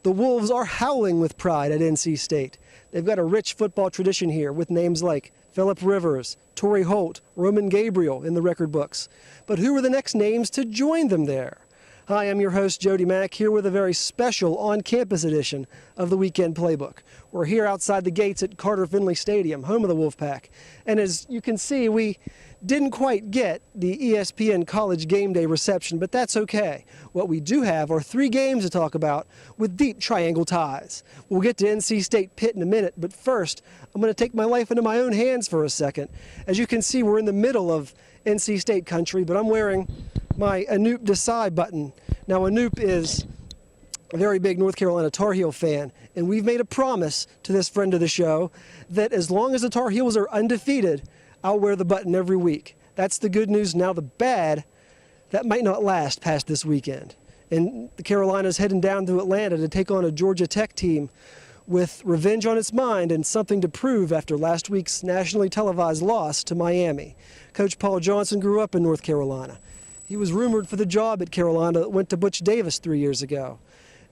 The Wolves are howling with pride at NC State. They've got a rich football tradition here with names like Phillip Rivers, Torrey Holt, Roman Gabriel in the record books. But who are the next names to join them there? Hi, I'm your host, Jody Mack, here with a very special on-campus edition of the Weekend Playbook. We're here outside the gates at Carter-Finley Stadium, home of the Wolfpack. And as you can see, we didn't quite get the ESPN College Game Day reception, but that's okay. What we do have are 3 games to talk about with deep triangle ties. We'll get to NC State Pitt in a minute, but first, I'm going to take my life into my own hands for a second. As you can see, we're in the middle of NC State country, but I'm wearing my Anoop Desai button. Now, Anoop is a very big North Carolina Tar Heel fan, and we've made a promise to this friend of the show that as long as the Tar Heels are undefeated, I'll wear the button every week. That's the good news. Now the bad, that might not last past this weekend. And the Carolinas heading down to Atlanta to take on a Georgia Tech team with revenge on its mind and something to prove after last week's nationally televised loss to Miami. Coach Paul Johnson grew up in North Carolina. He was rumored for the job at Carolina that went to Butch Davis 3 years ago.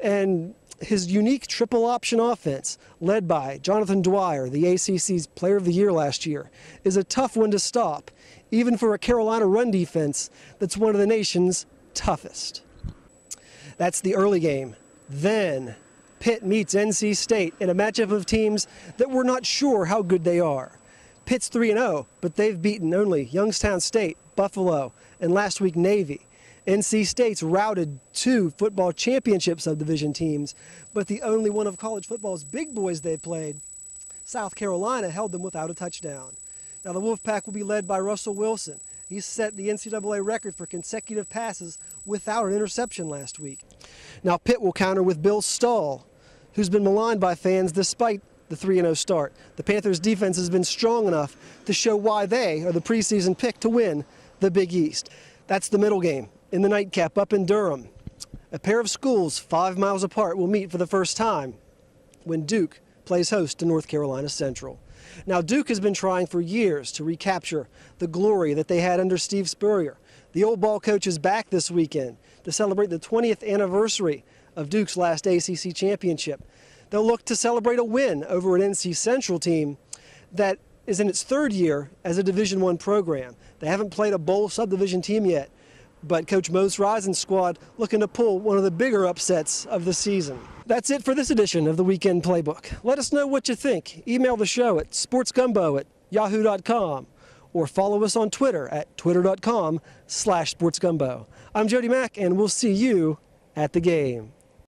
And his unique triple option offense, led by Jonathan Dwyer, the ACC's Player of the Year last year, is a tough one to stop, even for a Carolina run defense that's one of the nation's toughest. That's the early game. Then Pitt meets NC State in a matchup of teams that we're not sure how good they are. Pitt's 3-0, but they've beaten only Youngstown State, Buffalo, and last week Navy. NC State's routed 2 football championship subdivision teams, but the only one of college football's big boys they played, South Carolina, held them without a touchdown. Now the Wolfpack will be led by Russell Wilson. He set the NCAA record for consecutive passes without an interception last week. Now Pitt will counter with Bill Stahl, who's been maligned by fans despite the 3-0 start. The Panthers' defense has been strong enough to show why they are the preseason pick to win the Big East. That's the middle game. In the nightcap up in Durham, a pair of schools 5 miles apart will meet for the first time when Duke plays host to North Carolina Central. Now, Duke has been trying for years to recapture the glory that they had under Steve Spurrier. The old ball coach is back this weekend to celebrate the 20th anniversary of Duke's last ACC championship. They'll look to celebrate a win over an NC Central team that is in its 3rd year as a Division I program. They haven't played a bowl subdivision team yet, but Coach Mose Risen's squad looking to pull one of the bigger upsets of the season. That's it for this edition of the Weekend Playbook. Let us know what you think. Email the show at sportsgumbo@yahoo.com or follow us on Twitter at twitter.com/sportsgumbo. I'm Jody Mack, and we'll see you at the game.